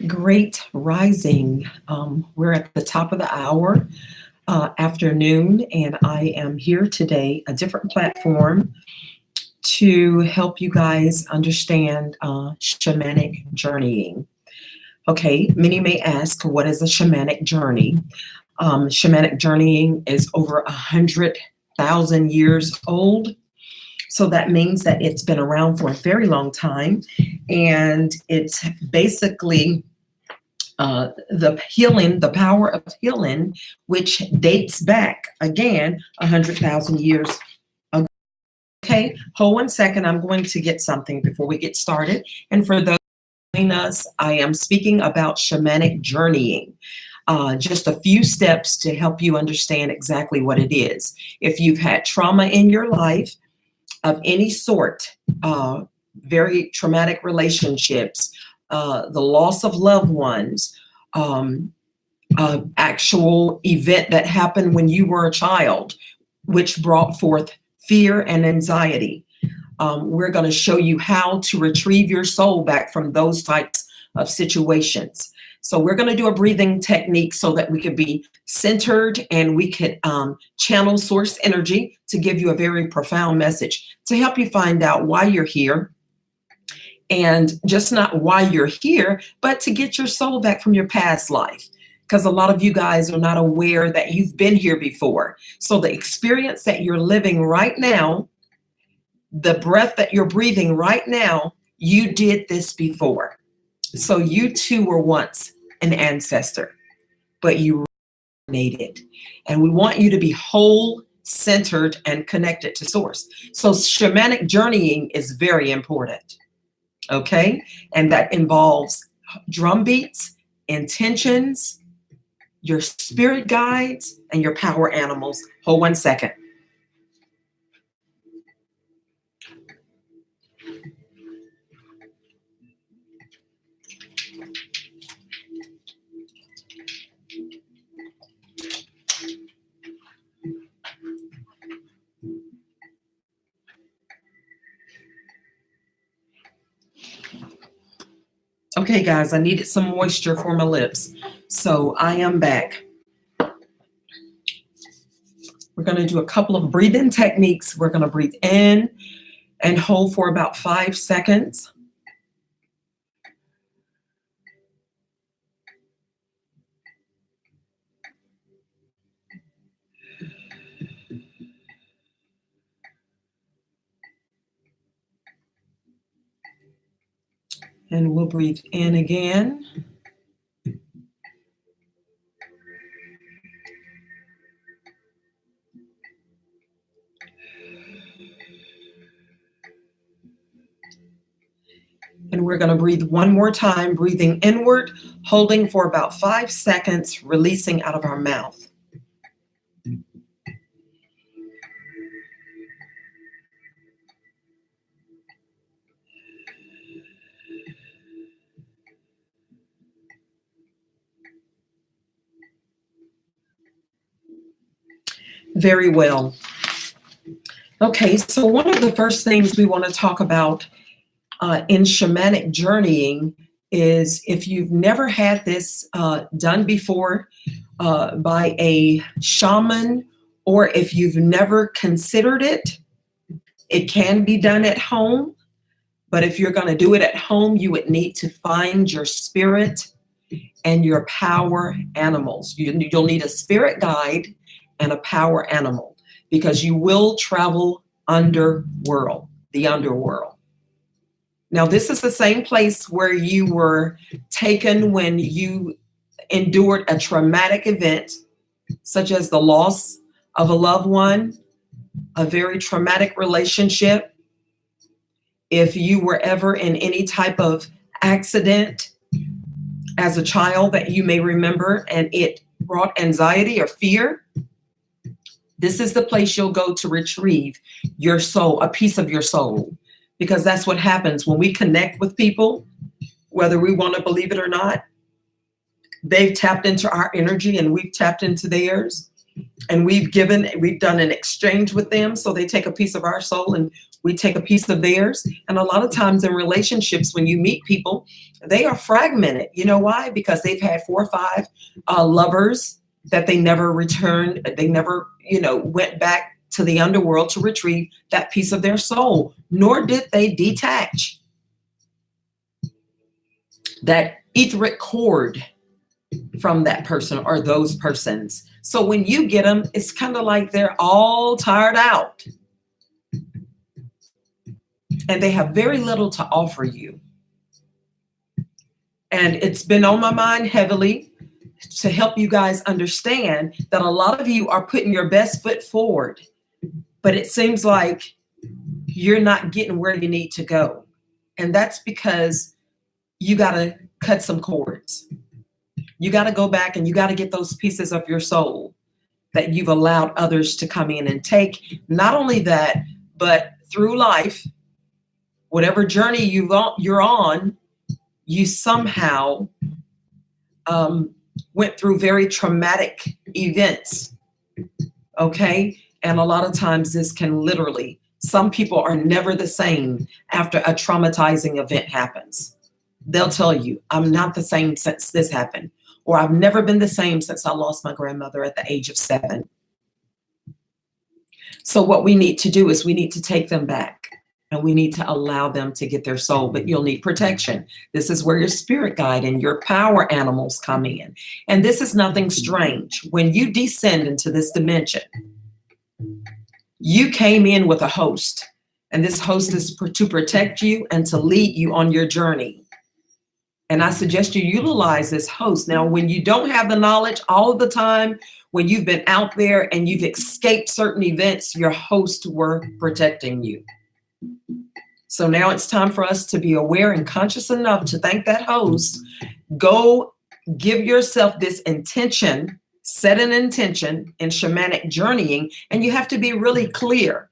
Great rising. We're at the top of the hour, afternoon, and I am here today, a different platform to help you guys understand shamanic journeying. Okay, many may ask, what is a shamanic journey? Shamanic journeying is over 100,000 years old. So that means that it's been around for a very long time, and it's basically the healing, the power of healing, which dates back again 100,000 years ago. Okay, hold 1 second. I'm going to get something before we get started. And for those joining us, I am speaking about shamanic journeying. Just a few steps to help you understand exactly what it is. If you've had trauma in your life of any sort, very traumatic relationships, the loss of loved ones, actual event that happened when you were a child, which brought forth fear and anxiety. We're going to show you how to retrieve your soul back from those types of situations. So we're going to do a breathing technique so that we could be centered and we could channel source energy to give you a very profound message to help you find out why you're here. And just not why you're here, but to get your soul back from your past life. Because a lot of you guys are not aware that you've been here before. So the experience that you're living right now, the breath that you're breathing right now, you did this before. So you too were once an ancestor, but you reincarnated. And we want you to be whole, centered, and connected to source. So shamanic journeying is very important. Okay, and that involves drum beats, intentions, your spirit guides, and your power animals. Hold 1 second. Okay, guys, I needed some moisture for my lips. So I am back. We're going to do a couple of breathing techniques. We're going to breathe in and hold for about 5 seconds. And we'll breathe in again. And we're going to breathe one more time, breathing inward, holding for about 5 seconds, releasing out of our mouth. Very well. Okay, so one of the first things we want to talk about in shamanic journeying is, if you've never had this done before by a shaman, or if you've never considered it, it can be done at home. But if you're going to do it at home, you would need to find your spirit and your power animals. You'll need a spirit guide and a power animal, because you will travel the underworld. Now, this is the same place where you were taken when you endured a traumatic event, such as the loss of a loved one, a very traumatic relationship. If you were ever in any type of accident as a child that you may remember, and it brought anxiety or fear, this is the place you'll go to retrieve your soul, a piece of your soul. Because that's what happens when we connect with people, whether we want to believe it or not. They've tapped into our energy and we've tapped into theirs. And we've done an exchange with them. So they take a piece of our soul and we take a piece of theirs. And a lot of times in relationships, when you meet people, they are fragmented. You know why? Because they've had 4 or 5 lovers that they never returned. They never, went back to the underworld to retrieve that piece of their soul, nor did they detach that etheric cord from that person or those persons. So when you get them, it's kind of like they're all tired out and they have very little to offer you. And it's been on my mind heavily to help you guys understand that a lot of you are putting your best foot forward, but it seems like you're not getting where you need to go. And that's because you got to cut some cords. You got to go back and you got to get those pieces of your soul that you've allowed others to come in and take. Not only that, but through life, whatever journey you're on, you somehow went through very traumatic events. Okay? And a lot of times this can literally, some people are never the same after a traumatizing event happens. They'll tell you, I'm not the same since this happened. Or I've never been the same since I lost my grandmother at the age of 7. So what we need to do is we need to take them back and we need to allow them to get their soul, but you'll need protection. This is where your spirit guide and your power animals come in. And this is nothing strange. When you descend into this dimension, you came in with a host, and this host is to protect you and to lead you on your journey. And I suggest you utilize this host. Now, when you don't have the knowledge all of the time, when you've been out there and you've escaped certain events, your hosts were protecting you. So now it's time for us to be aware and conscious enough to thank that host. Go give yourself this intention, set an intention in shamanic journeying, and you have to be really clear.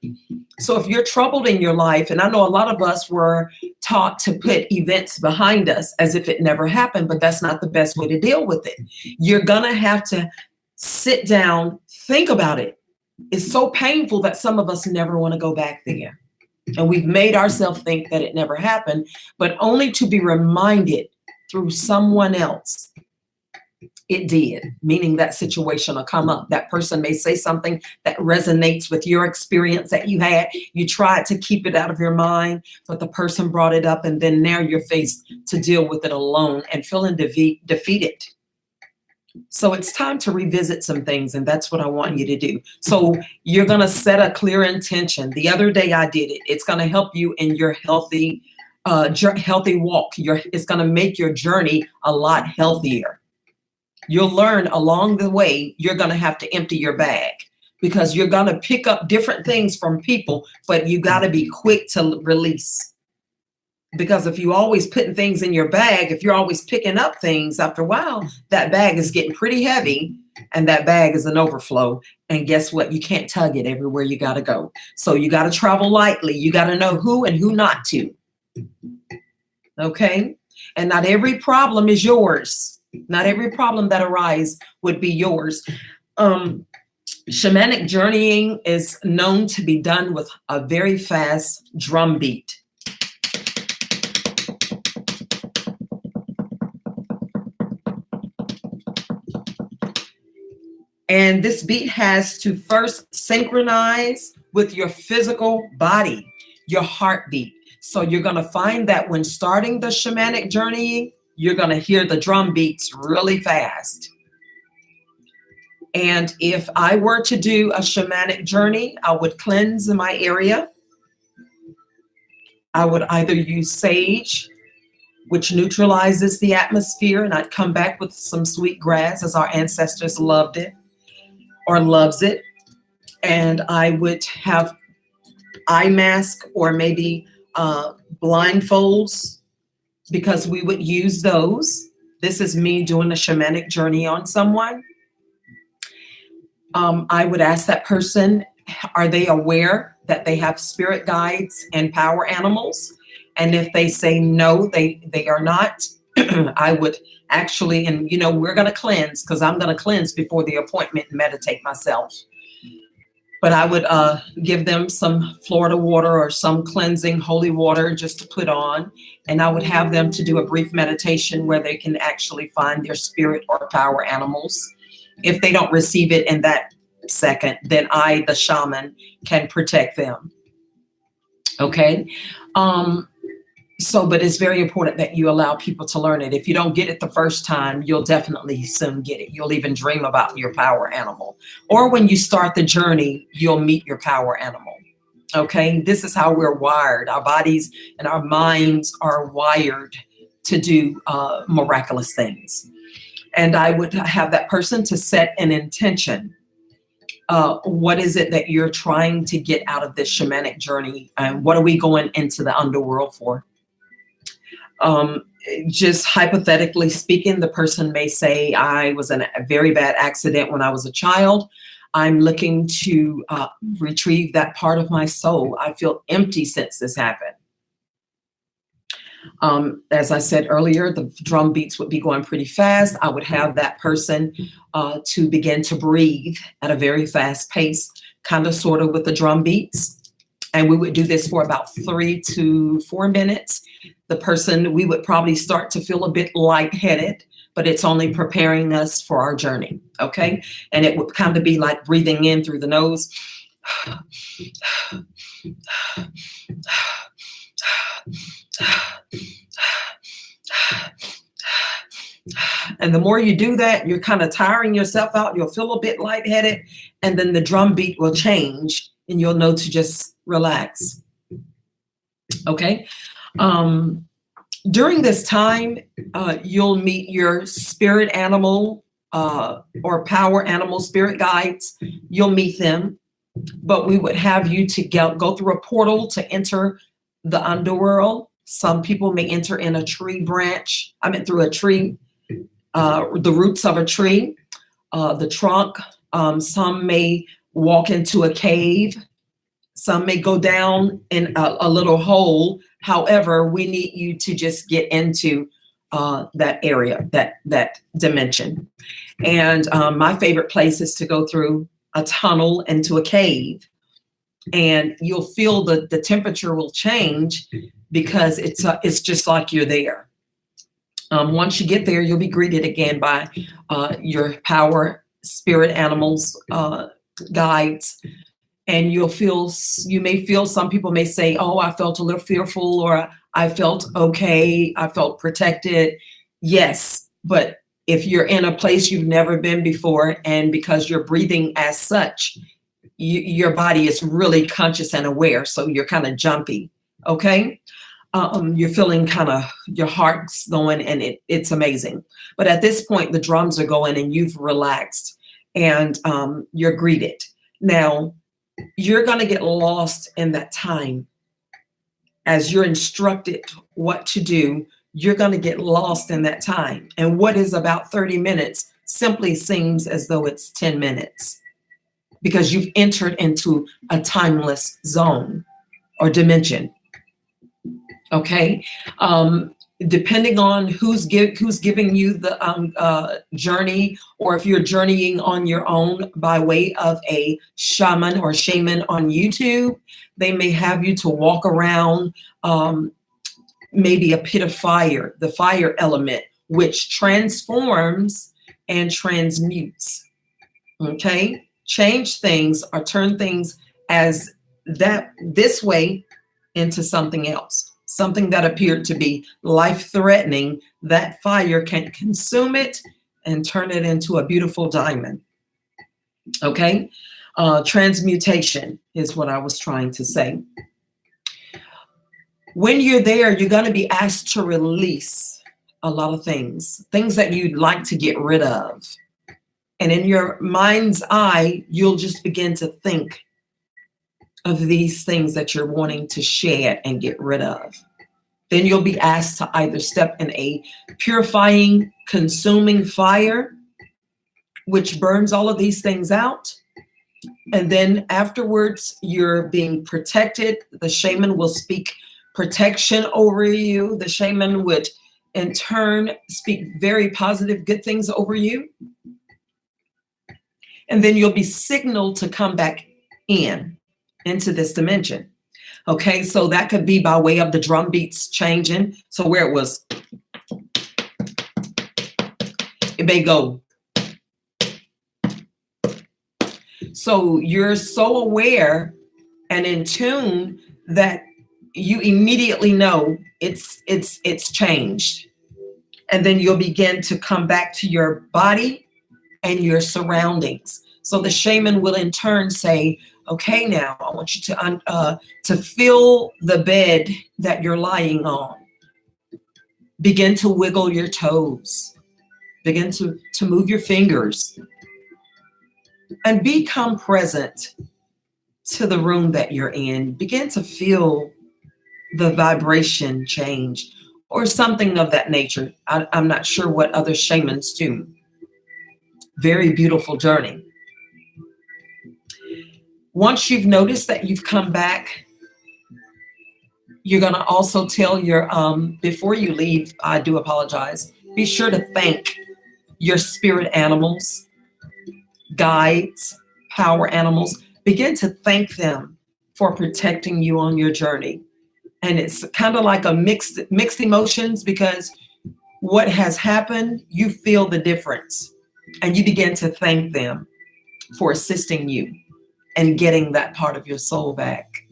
So if you're troubled in your life, and I know a lot of us were taught to put events behind us as if it never happened, but that's not the best way to deal with it. You're gonna have to sit down, think about it. It's so painful that some of us never want to go back there. And we've made ourselves think that it never happened, but only to be reminded through someone else it did, meaning that situation will come up. That person may say something that resonates with your experience that you had. You tried to keep it out of your mind, but the person brought it up, and then now you're faced to deal with it alone and feeling defeated. So it's time to revisit some things, and that's what I want you to do. So you're going to set a clear intention. The other day I did it. It's going to help you in your healthy walk. It's going to make your journey a lot healthier. You'll learn along the way, you're going to have to empty your bag because you're going to pick up different things from people, but you got to be quick to release. Because if you always putting things in your bag, if you're always picking up things, after a while, that bag is getting pretty heavy and that bag is an overflow. And guess what? You can't tug it everywhere you got to go. So you got to travel lightly. You got to know who and who not to. Okay? And not every problem is yours. Not every problem that arises would be yours. Shamanic journeying is known to be done with a very fast drum beat. And this beat has to first synchronize with your physical body, your heartbeat. So you're going to find that when starting the shamanic journey, you're going to hear the drum beats really fast. And if I were to do a shamanic journey, I would cleanse my area. I would either use sage, which neutralizes the atmosphere, and I'd come back with some sweet grass as our ancestors loved it or loves it. And I would have eye mask or maybe blindfolds, because we would use those. This is me doing a shamanic journey on someone. I would ask that person, are they aware that they have spirit guides and power animals? And if they say no, they are not, I would actually, and we're going to cleanse, because I'm going to cleanse before the appointment and meditate myself. But I would give them some Florida water or some cleansing holy water just to put on. And I would have them to do a brief meditation where they can actually find their spirit or power animals. If they don't receive it in that second, then I, the shaman, can protect them. Okay. But it's very important that you allow people to learn it. If you don't get it the first time, you'll definitely soon get it. You'll even dream about your power animal. Or when you start the journey, you'll meet your power animal. Okay, this is how we're wired. Our bodies and our minds are wired to do miraculous things. And I would have that person to set an intention. What is it that you're trying to get out of this shamanic journey? And what are we going into the underworld for? Just hypothetically speaking, the person may say, I was in a very bad accident when I was a child. I'm looking to retrieve that part of my soul. I feel empty since this happened. As I said earlier, the drum beats would be going pretty fast. I would have that person to begin to breathe at a very fast pace, kind of sort of with the drum beats. And we would do this for about 3 to 4 minutes. The person, we would probably start to feel a bit lightheaded, but it's only preparing us for our journey, okay? And it would kind of be like breathing in through the nose. And the more you do that, you're kind of tiring yourself out. You'll feel a bit lightheaded, and then the drum beat will change, and you'll know to just relax. Okay. During this time, you'll meet your spirit animal or power animal, spirit guides. You'll meet them, but we would have you to go through a portal to enter the underworld. Some people may enter in a tree branch. Through a tree, the roots of a tree, the trunk. Some may walk into a cave. Some may go down in a little hole. However, we need you to just get into that area, that dimension. And my favorite place is to go through a tunnel into a cave. And you'll feel the temperature will change because it's just like you're there. Once you get there, you'll be greeted again by your power spirit animals, guides. And you may feel, some people may say, oh, I felt a little fearful, or I felt okay, I felt protected. Yes, but if you're in a place you've never been before, and because you're breathing as such, your body is really conscious and aware, so you're kind of jumpy, okay? You're feeling kind of, your heart's going, and it's amazing. But at this point, the drums are going, and you've relaxed, and you're greeted. Now, you're going to get lost in that time. As you're instructed what to do, you're going to get lost in that time. And what is about 30 minutes simply seems as though it's 10 minutes because you've entered into a timeless zone or dimension. Okay. Depending on who's giving you the journey, or if you're journeying on your own by way of a shaman or shaman on YouTube, they may have you to walk around maybe a pit of fire, the fire element, which transforms and transmutes. Okay, change things or turn things as this way into something else. Something that appeared to be life-threatening, that fire can consume it and turn it into a beautiful diamond. Okay? Transmutation is what I was trying to say. When you're there, you're going to be asked to release a lot of things that you'd like to get rid of. And in your mind's eye, you'll just begin to think of these things that you're wanting to shed and get rid of. Then you'll be asked to either step in a purifying, consuming fire, which burns all of these things out. And then afterwards, you're being protected. The shaman will speak protection over you. The shaman would in turn speak very positive, good things over you. And then you'll be signaled to come back into this dimension. Okay, so that could be by way of the drum beats changing. So where it was, it may go. So you're so aware and in tune that you immediately know it's changed. And then you'll begin to come back to your body and your surroundings. So the shaman will in turn say, okay, now I want you to feel the bed that you're lying on. Begin to wiggle your toes. Begin to move your fingers. And become present to the room that you're in. Begin to feel the vibration change or something of that nature. I'm not sure what other shamans do. Very beautiful journey. Once you've noticed that you've come back, you're going to also tell your, before you leave, I do apologize, be sure to thank your spirit animals, guides, power animals. Begin to thank them for protecting you on your journey. And it's kind of like a mixed emotions, because what has happened, you feel the difference and you begin to thank them for assisting you and getting that part of your soul back.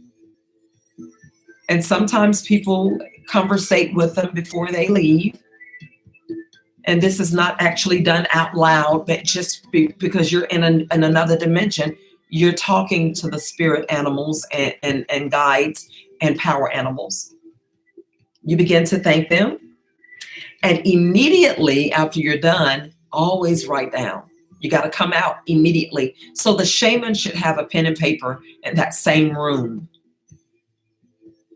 And sometimes people conversate with them before they leave. And this is not actually done out loud, but just because you're in another dimension, you're talking to the spirit animals and guides and power animals. You begin to thank them. And immediately after you're done, always write down. You got to come out immediately. So the shaman should have a pen and paper in that same room.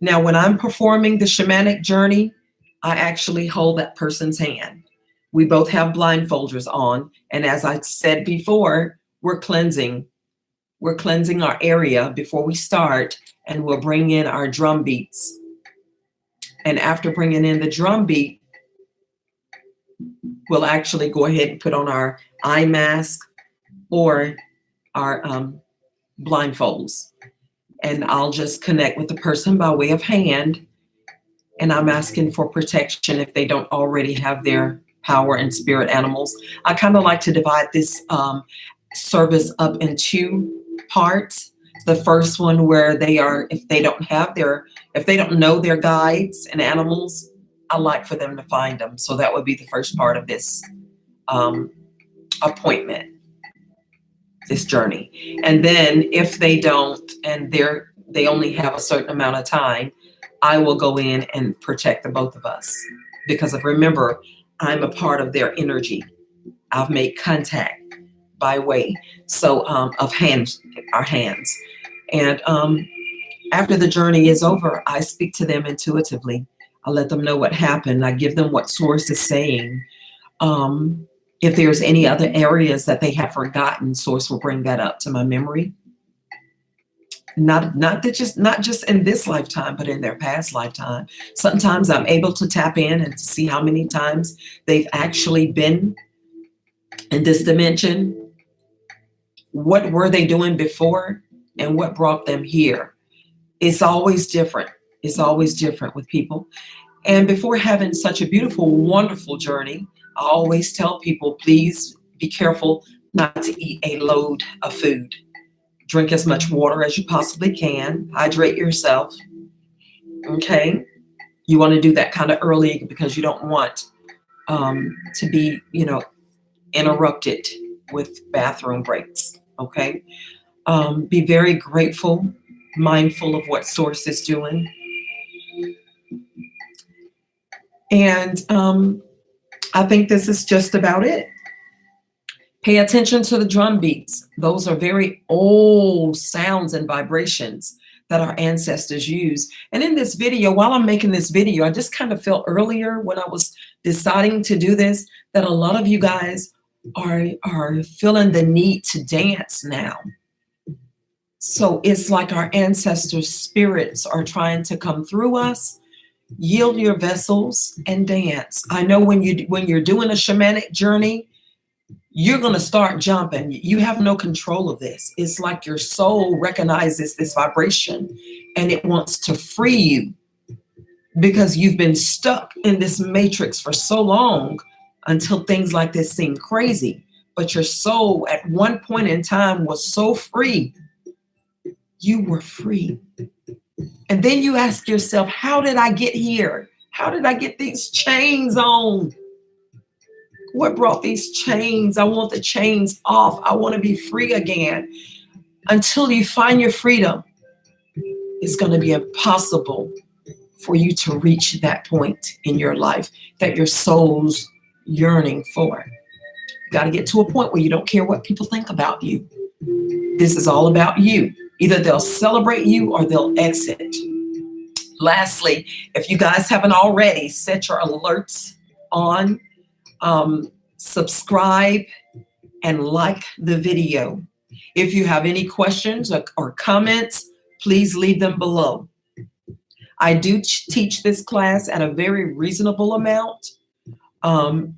Now, when I'm performing the shamanic journey, I actually hold that person's hand. We both have blindfolders on. And as I said before, we're cleansing. We're cleansing our area before we start, and we'll bring in our drum beats. And after bringing in the drum beat, we'll actually go ahead and put on our eye mask or our blindfolds. And I'll just connect with the person by way of hand. And I'm asking for protection if they don't already have their power and spirit animals. I kind of like to divide this service up in two parts. The first one where they are, if they don't know their guides and animals, I like for them to find them. So that would be the first part of this appointment, this journey. And then if they don't, and they only have a certain amount of time, I will go in and protect the both of us. Because remember, I'm a part of their energy. I've made contact by way of our hands. And after the journey is over, I speak to them intuitively. I let them know what happened. I give them what Source is saying. If there's any other areas that they have forgotten, Source will bring that up to my memory. Not just in this lifetime, but in their past lifetime. Sometimes I'm able to tap in and see how many times they've actually been in this dimension. What were they doing before and what brought them here? It's always different. It's always different with people. And before having such a beautiful, wonderful journey, I always tell people, please be careful not to eat a load of food. Drink as much water as you possibly can. Hydrate yourself. Okay? You want to do that kind of early because you don't want to be, interrupted with bathroom breaks. Okay? Be very grateful, mindful of what Source is doing. And I think this is just about it. Pay attention to the drum beats. Those are very old sounds and vibrations that our ancestors use. And in this video, while I'm making this video, I just kind of felt earlier when I was deciding to do this, that a lot of you guys are feeling the need to dance now. So it's like our ancestors' spirits are trying to come through us Yield your vessels and dance. I know when you're doing a shamanic journey, you're going to start jumping. You have no control of this. It's like your soul recognizes this vibration and it wants to free you because you've been stuck in this matrix for so long until things like this seem crazy. But your soul at one point in time was so free. You were free. And then you ask yourself, how did I get here? How did I get these chains on? What brought these chains? I want the chains off. I want to be free again. Until you find your freedom, it's going to be impossible for you to reach that point in your life that your soul's yearning for. You got to get to a point where you don't care what people think about you. This is all about you. Either they'll celebrate you or they'll exit. Lastly, if you guys haven't already, set your alerts on. Subscribe and like the video. If you have any questions or comments, please leave them below. I do teach this class at a very reasonable amount,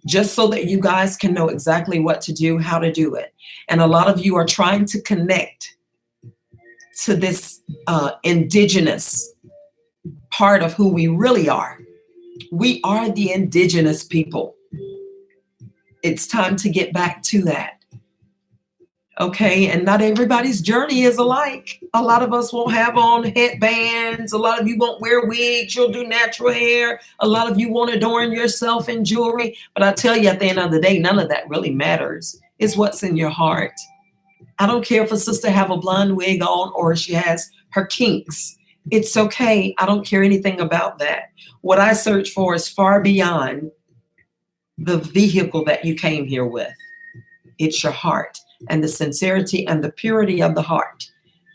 just so that you guys can know exactly what to do, how to do it. And a lot of you are trying to connect to this indigenous part of who we really are. We are the indigenous people. It's time to get back to that. Okay, and not everybody's journey is alike. A lot of us won't have on headbands. A lot of you won't wear wigs. You'll do natural hair. A lot of you won't adorn yourself in jewelry. But I tell you, at the end of the day, none of that really matters. It's what's in your heart. I don't care if a sister have a blonde wig on or she has her kinks. It's okay. I don't care anything about that. What I search for is far beyond the vehicle that you came here with. It's your heart and the sincerity and the purity of the heart.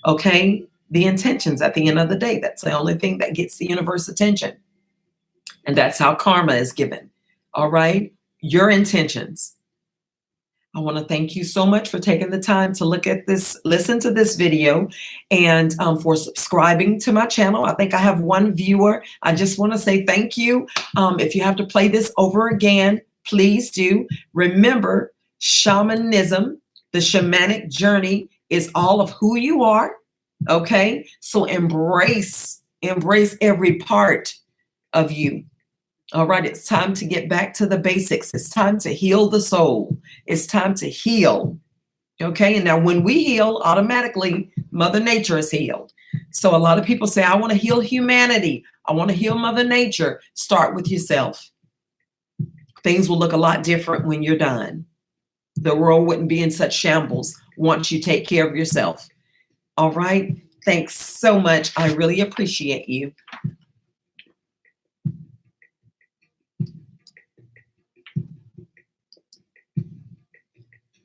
Okay? The intentions at the end of the day. That's the only thing that gets the universe attention. And that's how karma is given. All right? Your intentions. I want to thank you so much for taking the time to look at this, listen to this video, and for subscribing to my channel. I think I have one viewer. I just want to say thank you. If you have to play this over again, please do. Remember, shamanism, the shamanic journey, is all of who you are. Okay? So embrace every part of you. All right, it's time to get back to the basics. It's time to heal the soul. It's time to heal. Okay, and now when we heal, automatically Mother Nature is healed. So a lot of people say, I want to heal humanity. I want to heal Mother Nature. Start with yourself. Things will look a lot different when you're done. The world wouldn't be in such shambles once you take care of yourself. All right, thanks so much. I really appreciate you.